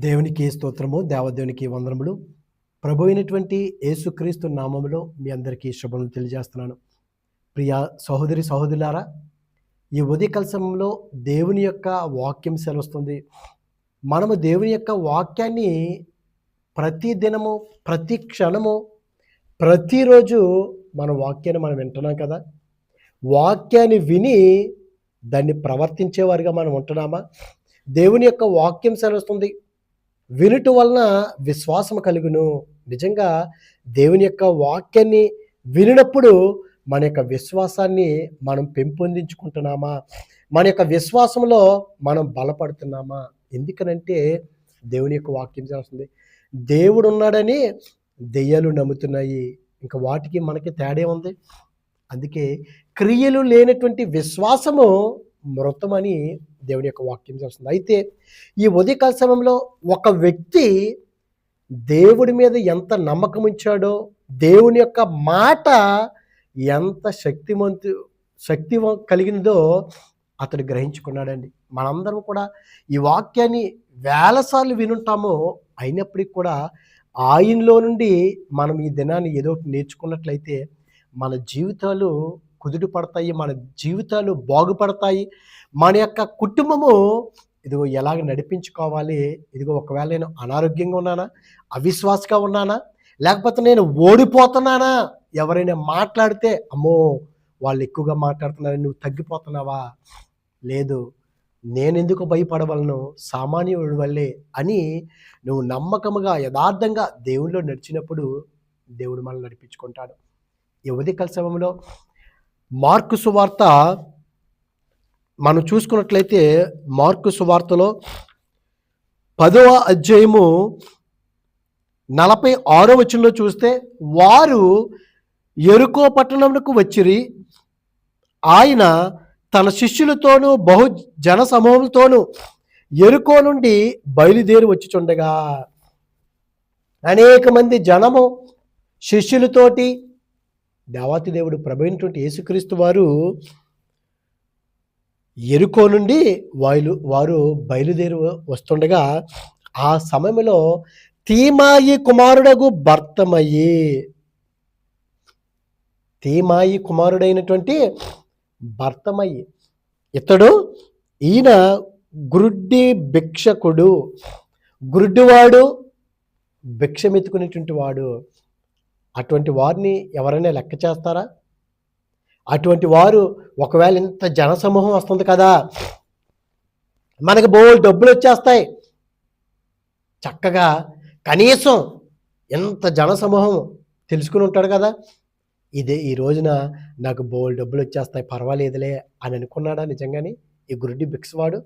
దేవునికి స్తోత్రము, దేవదేవునికి వందనములు. ప్రభు అయినటువంటి యేసుక్రీస్తు నామములో మీ అందరికీ శుభములు తెలియజేస్తున్నాను. ప్రియ సహోదరి సహోదరులారా, ఈ ఉదయకాల సమయంలో దేవుని యొక్క వాక్యం సెలవుస్తుంది. మనము దేవుని యొక్క వాక్యాన్ని ప్రతి దినము, ప్రతి క్షణము, ప్రతిరోజు మన వాక్యాన్ని మనం వింటున్నాం కదా. వాక్యాన్ని విని దాన్ని ప్రవర్తించేవారిగా మనం ఉంటున్నామా? దేవుని యొక్క వాక్యం సెలవుస్తుంది, వినుట వలన విశ్వాసం కలుగును. నిజంగా దేవుని యొక్క వాక్యాన్ని వినినప్పుడు మన యొక్క విశ్వాసాన్ని మనం పెంపొందించుకుంటున్నామా? మన యొక్క విశ్వాసంలో మనం బలపడుతున్నామా? ఎందుకనంటే దేవుని యొక్క వాక్యం చేస్తుంది. దేవుడు ఉన్నాడని దెయ్యాలు నమ్ముతున్నాయి. ఇంకా వాటికి మనకి తేడా ఉంది. అందుకే క్రియలు లేనటువంటి విశ్వాసము మృతమని దేవుని యొక్క వాక్యం చేస్తుంది. అయితే ఈ ఉదయకాల సమయంలో ఒక వ్యక్తి దేవుడి మీద ఎంత నమ్మకం ఉంచాడో, దేవుని యొక్క మాట ఎంత శక్తి కలిగినదో అతడు గ్రహించుకున్నాడండి. మనందరం కూడా ఈ వాక్యాన్ని వేలసార్లు వినుంటాము. అయినప్పటికీ కూడా ఆయనలో నుండి మనం ఈ దినాన్ని ఏదో ఒకటి నేర్చుకున్నట్లయితే మన జీవితాలు కుదుట పడతాయి, మన జీవితాలు బాగుపడతాయి. మన యొక్క కుటుంబము ఇదిగో ఎలాగ నడిపించుకోవాలి, ఇదిగో ఒకవేళ నేను అనారోగ్యంగా ఉన్నానా, అవిశ్వాసంగా ఉన్నానా, లేకపోతే నేను ఓడిపోతున్నానా, ఎవరైనా మాట్లాడితే అమ్మో వాళ్ళు ఎక్కువగా మాట్లాడుతున్నారని నువ్వు తగ్గిపోతున్నావా, లేదు నేనెందుకు భయపడవలను, సామాన్యుడి వల్లే అని నువ్వు నమ్మకముగా యథార్థంగా దేవునిలో నడిచినప్పుడు దేవుడు మనల్ని నడిపించుకుంటాడు. ఈ ఉదయకాల సమయంలో మార్కు సువార్త మనం చూసుకున్నట్లయితే మార్కు సువార్తలో 10వ అధ్యాయము 46వ వచనంలో చూస్తే, వారు యెరికో పట్టణమునకు వచ్చిరి. ఆయన తన శిష్యులతోనూ బహు జన సమూహంతోనూ యెరికో నుండి బయలుదేరి వచ్చుచుండగా, అనేక మంది జనము శిష్యులతోటి దేవాతి దేవుడు ప్రభు అయినటువంటి యేసుక్రీస్తు వారు యెరికో నుండి వారు బయలుదేరి వస్తుండగా, ఆ సమయంలో తీమాయి కుమారుడగు తీమాయి కుమారుడైనటువంటి భర్తమయి, ఈయన గురుడ్డి భిక్షకుడు, గురుడ్డివాడు, భిక్షమెత్తుకునేటువంటి వాడు. అటువంటి వారిని ఎవరైనా లెక్క చేస్తారా? అటువంటి వారు ఒకవేళ ఇంత జనసమూహం వస్తుంది కదా, మనకు బోల్డ్ డబ్బులు వచ్చేస్తాయి, చక్కగా కనీసం ఎంత జనసమూహం తెలుసుకుని ఉంటాడు కదా, ఇదే ఈ రోజున నాకు బోల్డ్ డబ్బులు వచ్చేస్తాయి పర్వాలేదులే అని అనుకున్నాడా నిజంగానే ఈ గురుడి భిక్షవాడు?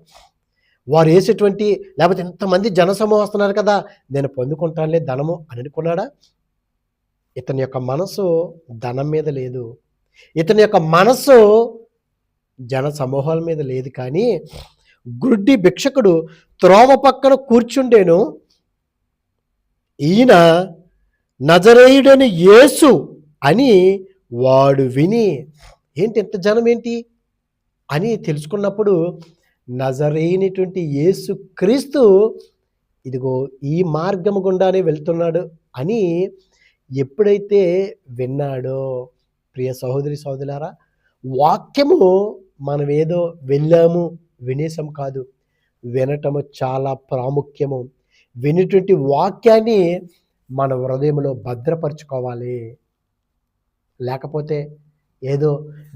వారు వేసేటువంటి, లేకపోతే ఇంతమంది జనసమూహం వస్తున్నారు కదా, నేను పొందుకుంటానులే ధనము అని అనుకున్నాడా? ఇతని యొక్క మనసు ధనం మీద లేదు, ఇతని యొక్క మనసు జన సమూహాల మీద లేదు. కానీ గుడ్డి భిక్షకుడు త్రోవ పక్కన కూర్చుండేను. ఈయన నజరేయుడని యేసు అని వాడు విని, ఏంటి ఇంత జనం ఏంటి అని తెలుసుకున్నప్పుడు, నజరేయునటువంటి యేసు క్రీస్తు ఇదిగో ఈ మార్గము గుండానే వెళ్తున్నాడు అని ఎప్పుడైతే విన్నాడో, ప్రియ సహోదరి సహోదరులారా, వాక్యము మనం ఏదో వెళ్ళాము వినేసం కాదు, వినటము చాలా ప్రాముఖ్యము. వినేటువంటి వాక్యాన్ని మన హృదయంలో భద్రపరచుకోవాలి. లేకపోతే ఏదో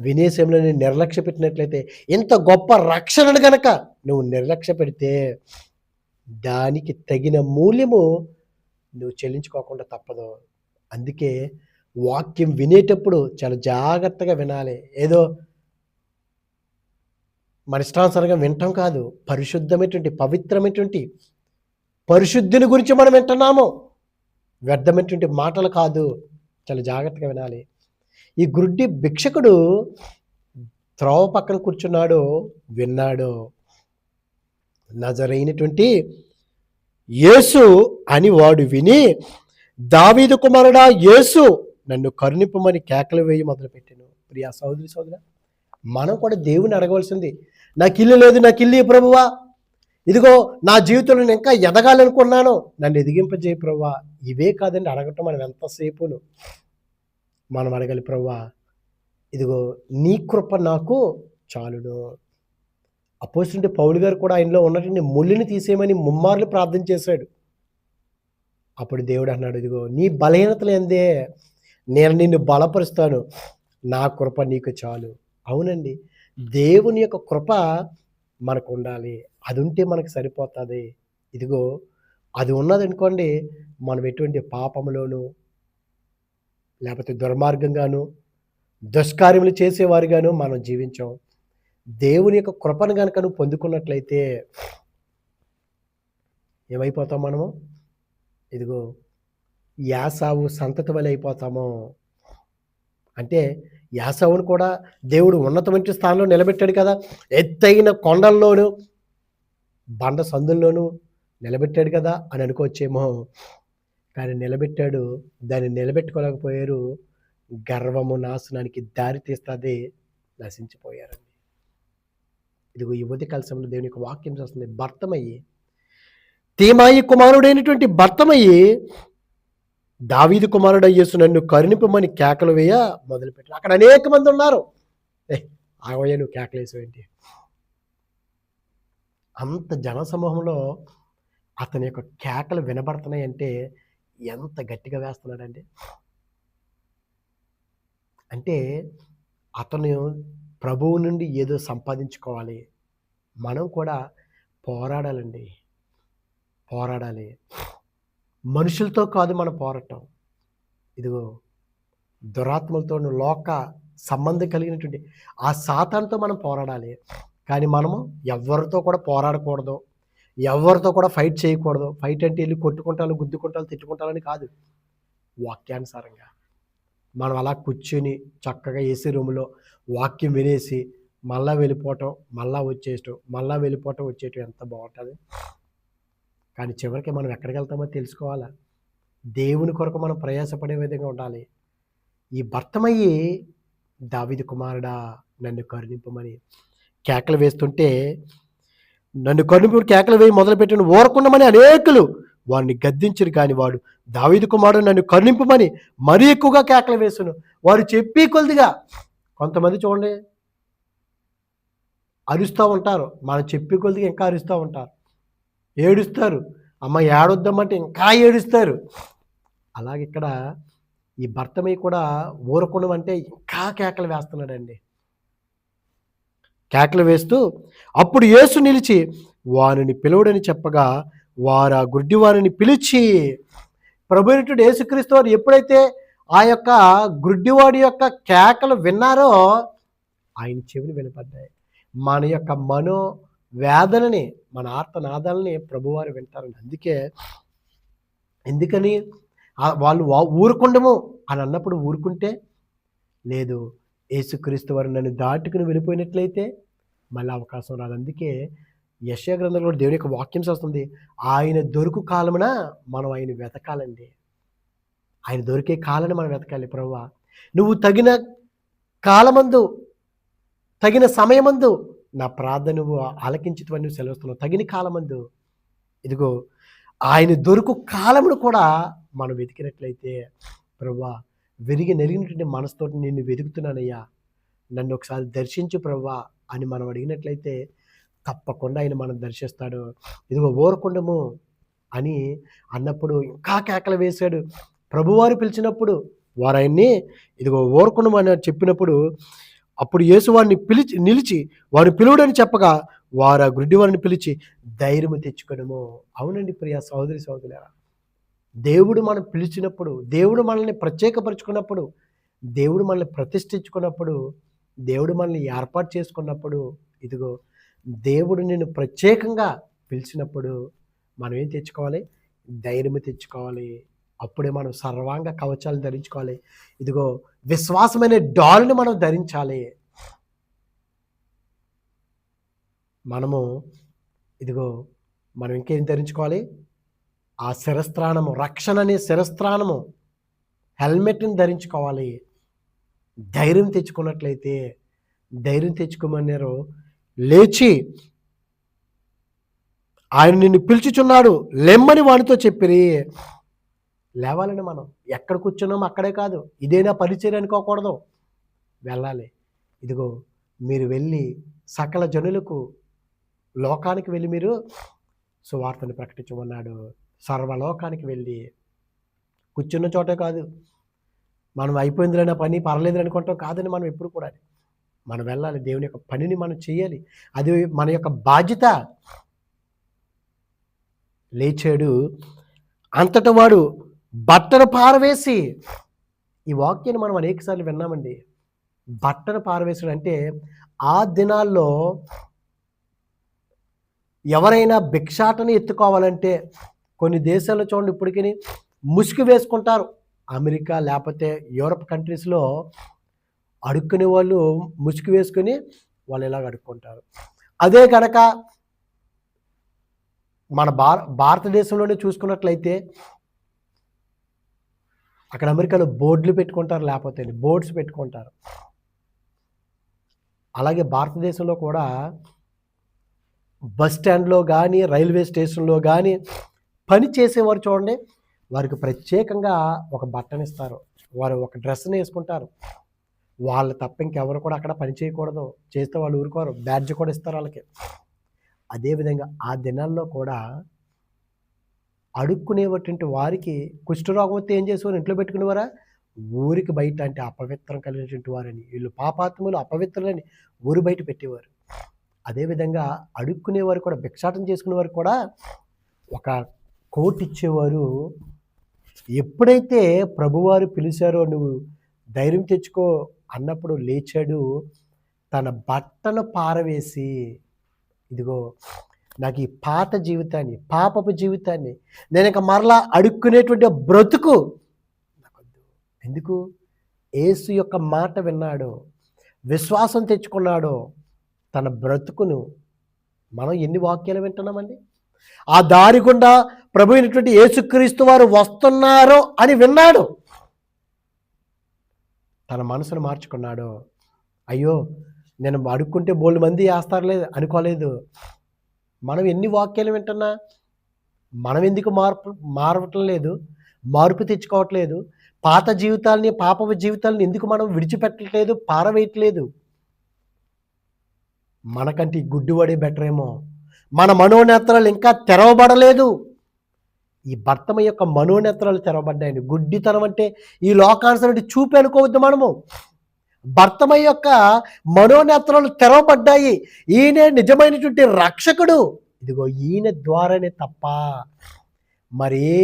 వినేశంలో నేను నిర్లక్ష్య పెట్టినట్లయితే, ఇంత గొప్ప రక్షణను గనక నువ్వు నిర్లక్ష్య పెడితే దానికి తగిన మూల్యము నువ్వు చెల్లించుకోకుండా తప్పదు. అందుకే వాక్యం వినేటప్పుడు చాలా జాగ్రత్తగా వినాలి. ఏదో మన ఇష్టానుసారంగా వింటాం కాదు, పరిశుద్ధమైనటువంటి పవిత్రమైనటువంటి పరిశుద్ధిని గురించి మనం వింటున్నాము, వ్యర్థమైనటువంటి మాటలు కాదు. చాలా జాగ్రత్తగా వినాలి. ఈ గుడ్డి భిక్షకుడు త్రోవ పక్కన కూర్చున్నాడు, విన్నాడు, నజరైనటువంటి యేసు అని వాడు విని, దావీదు కుమారుడా యేసు నన్ను కరుణింపమని కేకలు వేయి మొదలుపెట్టాను. ప్రియా సహోదరి సహోదరా, మనం కూడా దేవుని అడగవలసింది, నాకు ఇల్లు లేదు, నాకు ఇల్లు ప్రభువా, ఇదిగో నా జీవితంలో నేను ఇంకా ఎదగాలనుకున్నాను, నన్ను ఎదిగింపజేయి ప్రభువా. ఇవే కాదండి అడగటం, మనం ఎంతసేపును మనం అడగాలి, ప్రభువా ఇదిగో నీ కృప నాకు చాలును. అపోస్తలుడైన పౌలు గారు కూడా ఆయనలో ఉన్నటువంటి ముళ్ళుని తీసేయమని ముమ్మార్లు ప్రార్థన చేశాడు. అప్పుడు దేవుడు అన్నాడు, ఇదిగో నీ బలహీనతలు ఎందే నేను నిన్ను బలపరుస్తాను, నా కృప నీకు చాలు. అవునండి, దేవుని యొక్క కృప మనకు ఉండాలి. అది ఉంటే మనకు సరిపోతుంది. ఇదిగో అది ఉన్నదనుకోండి, మనం ఎటువంటి పాపములోను లేకపోతే దుర్మార్గంగాను దుష్కార్యములు చేసేవారుగాను మనం జీవించాం. దేవుని యొక్క కృపను కనుక నువ్వు పొందుకున్నట్లయితే ఏమైపోతాం మనము? ఇదిగో యాసావు సంతతి వలె అయిపోతాము. అంటే యాసావును కూడా దేవుడు ఉన్నతమైన స్థానంలో నిలబెట్టాడు కదా, ఎత్తైన కొండల్లోనూ బండ సందుల్లోనూ నిలబెట్టాడు కదా అని అనుకోవచ్చేమో. కానీ నిలబెట్టాడు, దాన్ని నిలబెట్టుకోలేకపోయారు. గర్వము నాశనానికి దారి తీస్తుంది, నశించిపోయారండి. ఇదిగో ఈ ఉదయకాల సమయంలో దేవుని యొక్క వాక్యం చేస్తుంది. భర్తమయ్యి తీమాయి కుమారుడైనటువంటి భర్తమయ్యి దావీదు కుమారుడు యేసు నన్ను కరుణింపమని కేకలు వేయ మొదలుపెట్టాడు. అక్కడ అనేక మంది ఉన్నారు. ఆగోయ్య నువ్వు కేకలు వేసావేంటి? అంత జన సమూహంలో అతని యొక్క కేకలు వినబడుతున్నాయంటే ఎంత గట్టిగా వేస్తున్నాడండి. అంటే అతను ప్రభువు నుండి ఏదో సంపాదించుకోవాలి. మనం కూడా పోరాడాలండి, పోరాడాలి. మనుషులతో కాదు మన పోరాటం. ఇదిగో దురాత్మలతో, లోక సంబంధం కలిగినటువంటి ఆ సాతానుతో మనం పోరాడాలి. కానీ మనము ఎవరితో కూడా పోరాడకూడదు, ఎవరితో కూడా ఫైట్ చేయకూడదు. ఫైట్ అంటే వెళ్ళి కొట్టుకుంటాను, గుద్దుకుంటాను, తిట్టుకుంటానని కాదు. వాక్యానుసారంగా మనం అలా కూర్చుని చక్కగా ఏసీ రూమ్లో వాక్యం వినేసి మళ్ళా వెళ్ళిపోవటం, మళ్ళా వచ్చేయటం, మళ్ళా వెళ్ళిపోవటం, వచ్చేయటం ఎంత బాగుంటుంది. కానీ చివరికి మనం ఎక్కడికి వెళ్తామో తెలుసుకోవాలా. దేవుని కొరకు మనం ప్రయాసపడే విధంగా ఉండాలి. ఈ భర్తమయ్యి దావీదు కుమారుడా నన్ను కరుణింపమని కేకలు వేస్తుంటే, నన్ను కరుణింపు కేకలు వేయి మొదలుపెట్టిన ఊరకుండమని అనేకులు వాడిని గద్దించరు. కానీ వాడు దావీదు కుమారుడు నన్ను కరుణింపమని మరీ ఎక్కువగా కేకలు వేసును. వారు చెప్పి కొద్దిగా, కొంతమంది చూడండి అరుస్తూ ఉంటారు, మనం చెప్పి కొద్దిగా ఇంకా అరుస్తూ ఉంటారు, ఏడుస్తారు. అమ్మ ఏడొద్దామంటే ఇంకా ఏడుస్తారు. అలాగే ఇక్కడ ఈ భర్తమై కూడా ఊరకుండమంటే ఇంకా కేకలు వేస్తున్నాడండి. కేకలు వేస్తూ అప్పుడు యేసు నిలిచి వారిని పిలువడని చెప్పగా వారు ఆ గుడ్డి వారిని పిలిచి, ప్రభు అయినటువంటి యేసుక్రీస్తు వారు ఎప్పుడైతే ఆ యొక్క గుడ్డివాడి యొక్క కేకలు విన్నారో ఆయన చెవిని వినపడ్డాయి. మన యొక్క మనో వేదనని, మన ఆర్తనాదాలని ప్రభువారు వింటారండి. ఎందుకని వాళ్ళు ఊరుకుండము అని అన్నప్పుడు ఊరుకుంటే లేదు, యేసుక్రీస్తు వారు నన్ను దాటుకుని వెళ్ళిపోయినట్లయితే మళ్ళీ అవకాశం రాదు. అందుకే యెషయా గ్రంథంలో దేవుని యొక్క వాక్యం వస్తుంది, ఆయన దొరుకు కాలమున మనం ఆయన వెతకాలండి. ఆయన దొరికే కాలాన్ని మనం వెతకాలి. ప్రభువా నువ్వు తగిన కాలమందు, తగిన సమయమందు నా ప్రార్థన నువ్వు ఆలకించుతవని నువ్వు సెలవుస్తున్నావు. తగిన కాలమందు ఇదిగో ఆయన దొరుకు కాలమును కూడా మనం వెతికినట్లయితే, ప్రభువా విరిగి నెరిగినటువంటి మనసుతోటి నిన్ను వెతుకుతున్నానయ్యా, నన్ను ఒకసారి దర్శించు ప్రభువా అని మనం అడిగినట్లయితే తప్పకుండా ఆయన మనం దర్శిస్తాడు. ఇదిగో ఊరకుండము అని అన్నప్పుడు ఇంకా కేకలు వేశాడు. ప్రభువారు పిలిచినప్పుడు వారు ఆయన్ని ఇదిగో ఊరకుండము అని చెప్పినప్పుడు అప్పుడు యేసు వారిని నిలిచి వారు పిలువడని చెప్పగా వారు ఆ గుడ్డి వారిని పిలిచి ధైర్యము తెచ్చుకోవడము. అవునండి ప్రియ సహోదరి సహోదరులారా, దేవుడు మనం పిలిచినప్పుడు, దేవుడు మనల్ని ప్రత్యేకపరుచుకున్నప్పుడు, దేవుడు మనల్ని ప్రతిష్ఠించుకున్నప్పుడు, దేవుడు మనల్ని ఏర్పాటు చేసుకున్నప్పుడు, ఇదిగో దేవుడు నిన్ను ప్రత్యేకంగా పిలిచినప్పుడు మనం ఏం తెచ్చుకోవాలి? ధైర్యము తెచ్చుకోవాలి. అప్పుడే మనం సర్వాంగ కవచాలు ధరించుకోవాలి. ఇదిగో విశ్వాసమైన డాలుని మనం ధరించాలి. మనము ఇదిగో మనం ఇంకేం ధరించుకోవాలి? ఆ శిరస్త్రాణము, రక్షణ అనే శిరస్త్రాణము, హెల్మెట్ని ధరించుకోవాలి. ధైర్యం తెచ్చుకున్నట్లయితే, ధైర్యం తెచ్చుకోమన్నారు, లేచి ఆయన నిన్ను పిలుచుచున్నాడు, లెమ్మని వానితో చెప్పిరి. లేవాలని మనం ఎక్కడ కూర్చున్నాం అక్కడే కాదు, ఇదేనా పరిచర్య అనుకోకూడదు, వెళ్ళాలి. ఇదిగో మీరు వెళ్ళి సకల జనులకు, లోకానికి వెళ్ళి మీరు సువార్తను ప్రకటించమన్నాడు. సర్వలోకానికి వెళ్ళి, కూర్చున్న చోటే కాదు, మనం అయిపోయిందిలైన పని పర్లేదు అనుకుంటాం కాదని మనం ఎప్పుడు కూడా మనం వెళ్ళాలి. దేవుని యొక్క పనిని మనం చేయాలి, అది మన యొక్క బాధ్యత. లేచాడు, అంతట వాడు బట్టను పారవేసి, ఈ వాక్యాన్ని మనం అనేకసార్లు విన్నామండి. బట్టను పారవేసడం అంటే ఆ దినాల్లో ఎవరైనా భిక్షాటని ఎత్తుకోవాలంటే కొన్ని దేశాల్లో చూడండి ఇప్పటికీ ముసుగు వేసుకుంటారు. అమెరికా లేకపోతే యూరప్ కంట్రీస్లో అడుక్కునే వాళ్ళు ముసుగు వేసుకొని వాళ్ళు ఇలాగ అడుక్కుంటారు. అదే కనుక మన భారతదేశంలోనే చూసుకున్నట్లయితే అక్కడ అమెరికాలో బోర్డులు పెట్టుకుంటారు, లేకపోతే బోర్డ్స్ పెట్టుకుంటారు. అలాగే భారతదేశంలో కూడా బస్ స్టాండ్లో కానీ రైల్వే స్టేషన్లో కానీ పని చేసేవారు చూడండి, వారికి ప్రత్యేకంగా ఒక బట్టనిస్తారు, వారు ఒక డ్రెస్ని వేసుకుంటారు. వాళ్ళు తప్ప ఇంకెవరు కూడా అక్కడ పని చేయకూడదు, చేస్తే వాళ్ళు ఊరుకోరు, బ్యాడ్జ్ కూడా ఇస్తారు వాళ్ళకి. అదేవిధంగా ఆ దినాల్లో కూడా అడుక్కునేటువంటి వారికి కుష్ఠరోగం వస్తే ఏం చేసేవారు, ఇంట్లో పెట్టుకునేవారా, ఊరికి బయట అంటే అపవిత్రం కలిగినటువంటి వారని, వీళ్ళు పాపాత్ములు అపవిత్రులని ఊరి బయట పెట్టేవారు. అదేవిధంగా అడుక్కునేవారు కూడా, భిక్షాటం చేసుకునేవారు కూడా ఒక కోట్ ఇచ్చేవారు. ఎప్పుడైతే ప్రభువారు పిలిచారో నువ్వు ధైర్యం తెచ్చుకో అన్నప్పుడు లేచాడు, తన బట్టను పారవేసి, ఇదిగో నాకు ఈ పాత జీవితాన్ని, పాపపు జీవితాన్ని, నేను ఇక మరలా అడుక్కునేటువంటి బ్రతుకు ఎందుకు, యేసు యొక్క మాట విన్నాడు, విశ్వాసం తెచ్చుకున్నాడు, తన బ్రతుకును. మనం ఎన్ని వాక్యాలు వింటున్నామండి, ఆ దారి గుండా ప్రభు అయినటువంటి యేసుక్రీస్తు వారు వస్తున్నారు అని విన్నాడు, తన మనసును మార్చుకున్నాడు. అయ్యో నేను అడుక్కుంటే బోల్డ్ మంది వేస్తారులేదు అనుకోలేదు. మనం ఎన్ని వాక్యాలు వింటున్నా మనం ఎందుకు మారవటం లేదు, మార్పు తెచ్చుకోవట్లేదు, పాత జీవితాలని, పాపపు జీవితాలని ఎందుకు మనం విడిచిపెట్టట్లేదు, పారవేయట్లేదు? మనకంటే గుడ్డివాడే బెటర్ ఏమో, మన మనోనేత్రాలు ఇంకా తెరవబడలేదు. ఈ భర్తమ యొక్క మనోనేత్రాలు తెరవబడ్డాయండి. గుడ్డితనం అంటే ఈ లోకానుసరి చూపి అనుకోవద్దు మనము. భర్తమ యొక్క మనోనేత్రాలు తెరవబడ్డాయి, ఈయనే నిజమైనటువంటి రక్షకుడు, ఇదిగో ఈయన ద్వారానే తప్ప మరి ఏ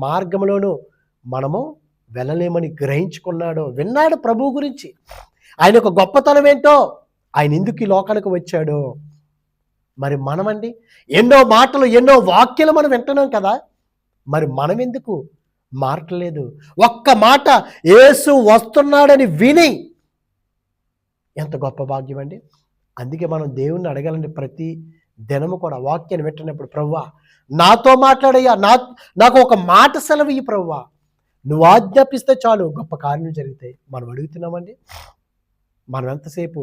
మార్గంలోనూ మనము వెళ్ళలేమని గ్రహించుకున్నాడు, విన్నాడు ప్రభువు గురించి, ఆయన యొక్క గొప్పతనం ఏంటో, ఆయన ఎందుకు ఈ లోకానికి వచ్చాడు. మరి మనమండి ఎన్నో మాటలు, ఎన్నో వాక్యాలు మనం వింటున్నాం కదా, మరి మనం ఎందుకు మారట్లేదు? ఒక్క మాట యేసు వస్తున్నాడని విని ఎంత గొప్ప భాగ్యం అండి. అందుకే మనం దేవుణ్ణి అడగాలండి, ప్రతి దినము కూడా వాక్యాన్ని వింటున్నప్పుడు, ప్రభువా నాతో మాట్లాడయ్యా, నాకు ఒక మాట సెలవు ఇయ్యి ప్రభువా, నువ్వు ఆజ్ఞాపిస్తే చాలు గొప్ప కార్యాలు జరుగుతాయి. మనం అడుగుతున్నామండి, మనం ఎంతసేపు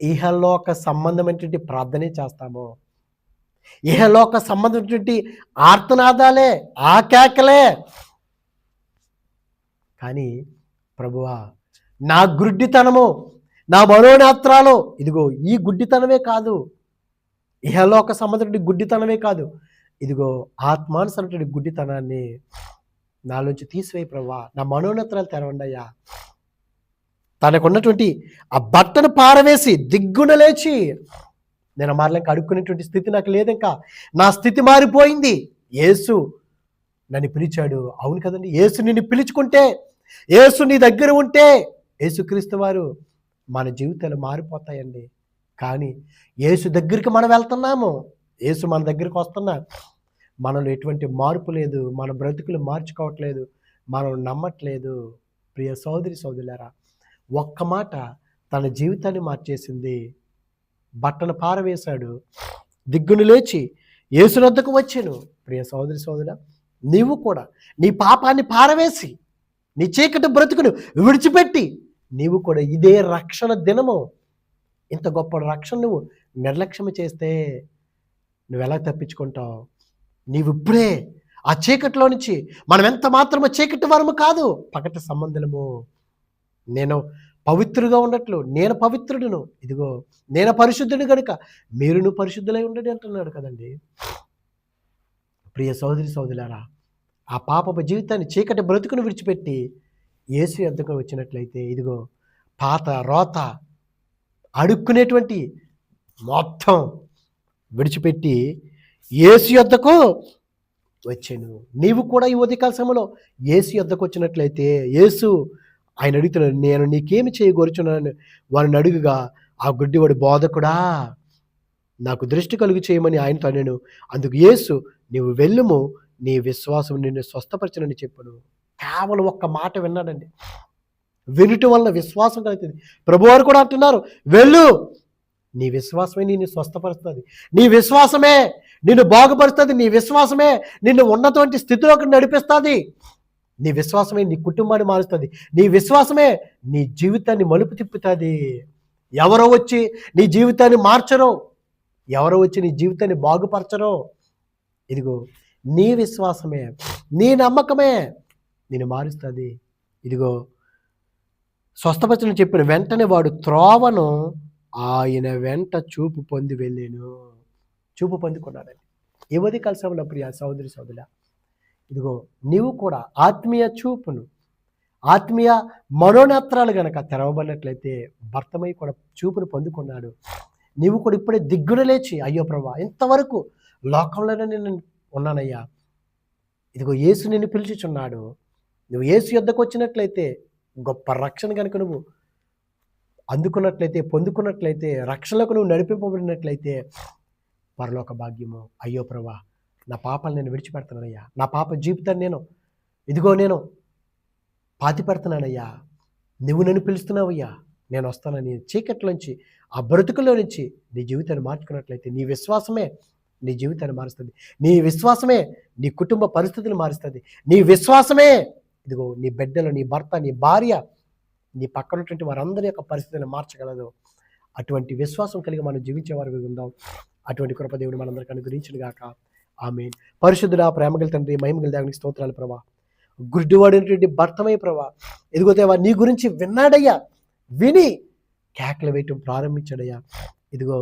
ఇహలోక సంబంధమైనటువంటి ప్రార్థనే చేస్తామో, ఇహలోక సంబంధమైనటువంటి ఆర్తనాదాలే, ఆ కేకలే. కానీ ప్రభువా నా గుడ్డితనము, నా మనోనేత్రాలు, ఇదిగో ఈ గుడ్డితనమే కాదు, ఇహలోక సంబంధమైన గుడ్డితనమే కాదు, ఇదిగో ఆత్మానుసరైనటువంటి గుడ్డితనాన్ని నాలోంచి తీసివేయి ప్రభువా, నా మనోనేత్రాలు తెరవండి అయ్యా. తనకున్నటువంటి ఆ బట్టను పారవేసి దిగ్గున లేచి, నేను మరలా అడుక్కునేటువంటి స్థితి నాకు లేదు, ఇంకా నా స్థితి మారిపోయింది, యేసు నన్ను పిలిచాడు. అవును కదండి, యేసు నిన్ను పిలుచుకుంటే, యేసు నీ దగ్గర ఉంటే, యేసుక్రీస్తు వారు మన జీవితాలు మారిపోతాయండి. కానీ యేసు దగ్గరికి మనం వెళ్తున్నాము, యేసు మన దగ్గరికి వస్తున్నా, మనలో ఎటువంటి మార్పు లేదు, మన బ్రతుకులు మార్చుకోవట్లేదు, మనం నమ్మట్లేదు. ప్రియ సోదరి సోదరులారా, ఒక్క మాట తన జీవితాన్ని మార్చేసింది. బట్టను పారవేశాడు, దిగ్గును లేచి యేసునొద్దకు వచ్చాను. ప్రియ సోదరి సోదరుడా, నీవు కూడా నీ పాపాన్ని పారవేసి, నీ చీకటి బ్రతుకును విడిచిపెట్టి, నీవు కూడా ఇదే రక్షణ దినము, ఇంత గొప్ప రక్షణ నువ్వు నిర్లక్ష్యం చేస్తే నువ్వు ఎలా తప్పించుకుంటావు? నీవిప్పుడే ఆ చీకటిలో నుంచి, మనం ఎంత మాత్రము చీకటి వారము కాదు, పగటి సంబంధులము. నేను పవిత్రుగా ఉన్నట్లు నేను పవిత్రుడును, ఇదిగో నేను పరిశుద్ధుని గనుక మీరును పరిశుద్ధులై ఉండండి అంటున్నాడు కదండి. ప్రియ సోదరి సోదరులారా, ఆ పాపపు జీవితాన్ని, చీకటి బ్రతుకును విడిచిపెట్టి యేసు యొద్దకు వచ్చినట్లయితే, ఇదిగో పాత రోత అడుక్కునేటువంటి మొత్తం విడిచిపెట్టి యేసు యొద్దకు వచ్చాను. నీవు కూడా ఈ ఉదయకాల సమయంలో యేసు యొద్దకు వచ్చినట్లయితే, యేసు ఆయన అడుగుతున్నాడు, నేను నీకేమి చేయగోరుచున్నాను వారిని అడుగుగా, ఆ గుడ్డివాడు, బోధకుడా నాకు దృష్టి కలుగు చేయమని ఆయనతో అన్నాను. అందుకు యేసు, నీవు వెళ్ళుము, నీ విశ్వాసం నిన్ను స్వస్థపరచునని చెప్పాను. కేవలం ఒక్క మాట విన్నాడండి. వినటం వల్ల విశ్వాసం కలుగుతుంది. ప్రభువారు కూడా అంటున్నారు, వెళ్ళు, నీ విశ్వాసమే నిన్ను స్వస్థపరుస్తుంది, నీ విశ్వాసమే నిన్ను బాగుపరుస్తుంది, నీ విశ్వాసమే నిన్ను ఉన్నటువంటి స్థితిలోకి నడిపిస్తుంది, నీ విశ్వాసమే నీ కుటుంబాన్ని మారుస్తుంది, నీ విశ్వాసమే నీ జీవితాన్ని మలుపు తిప్పుతుంది. ఎవరో వచ్చి నీ జీవితాన్ని మార్చరు, ఎవరో వచ్చి నీ జీవితాన్ని బాగుపరచరు. ఇదిగో నీ విశ్వాసమే, నీ నమ్మకమే నిన్ను మారుస్తుంది. ఇదిగో స్వస్థపరచని చెప్పిన వెంటనే వాడు త్రోవను ఆయన వెంట చూపు పొంది వెళ్ళాను. చూపు పొందుకున్నాడండి. యువతి కలిసంలో ప్రియ సోదరి సోదరుల, ఇదిగో నీవు కూడా ఆత్మీయ చూపును, ఆత్మీయ మనోనేత్రాలు గనక తెరవబడినట్లయితే, భర్తమై కూడా చూపును పొందుకున్నాడు. నీవు కూడా ఇప్పుడే దిగ్గున లేచి, అయ్యో ప్రభా, ఇంతవరకు లోకంలోనే నేను ఉన్నానయ్యా, ఇదిగో యేసు నిన్ను పిలుచుచున్నాడు, నువ్వు యేసు యొద్దకు వచ్చినట్లయితే, గొప్ప రక్షణ కనుక నువ్వు అందుకున్నట్లయితే, పొందుకున్నట్లయితే, రక్షణకు నువ్వు నడిపింపబడినట్లయితే, పరలోక భాగ్యము. అయ్యో ప్రభా, నా పాపాలు నేను విడిచిపెడుతున్నానయ్యా, నా పాప జీవితాన్ని నేను పాతి పెడుతున్నానయ్యా, నువ్వు నన్ను పిలుస్తున్నావయ్యా, నేను వస్తానని చీకట్లోంచి, ఆ బ్రతుకులో నుంచి నీ జీవితాన్ని మార్చుకున్నట్లయితే, నీ విశ్వాసమే నీ జీవితాన్ని మారుస్తుంది, నీ విశ్వాసమే నీ కుటుంబ పరిస్థితులు మారుస్తుంది, నీ విశ్వాసమే ఇదిగో నీ బిడ్డలు, నీ భర్త, నీ భార్య, నీ పక్కన ఉన్నటువంటి వారందరి యొక్క పరిస్థితిని మార్చగలదు. అటువంటి విశ్వాసం కలిగి మనం జీవించే వారికి ఉందాం. అటువంటి కృప దేవుడు మనందరికీ అనుగ్రహించును గాక. ఆమేన్. పరిశుద్ధుడా, ప్రేమగల తండ్రి, మహిమగల దేవునికి స్తోత్రాలు ప్రభా. గుడ్డివాడైనటువంటి భర్తమై ప్రభా, ఇదిగో దేవా, నీ గురించి విన్నాడయ్యా, విని కేకలు వేయటం ప్రారంభించాడయ్యా. ఇదిగో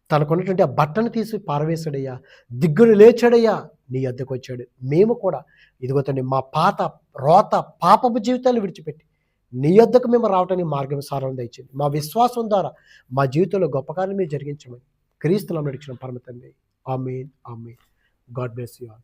తనకున్నటువంటి ఆ బట్టను తీసి పారవేశాడయ్యా, దిగ్గును లేచాడయ్యా, నీ యొద్దకు వచ్చాడు. మేము కూడా ఇదిగో తండ్రి, మా పాత రోత పాపపు జీవితాన్ని విడిచిపెట్టి నీ యొద్దకు మేము రావటానికి మార్గం సారం దయచేయండి. మా విశ్వాసం ద్వారా మా జీవితంలో గొప్ప కార్యం మీరు జరిగించమని క్రీస్తునామమున అడిగిన పరమ తండ్రి. ఆమేన్, ఆమేన్. God bless you all.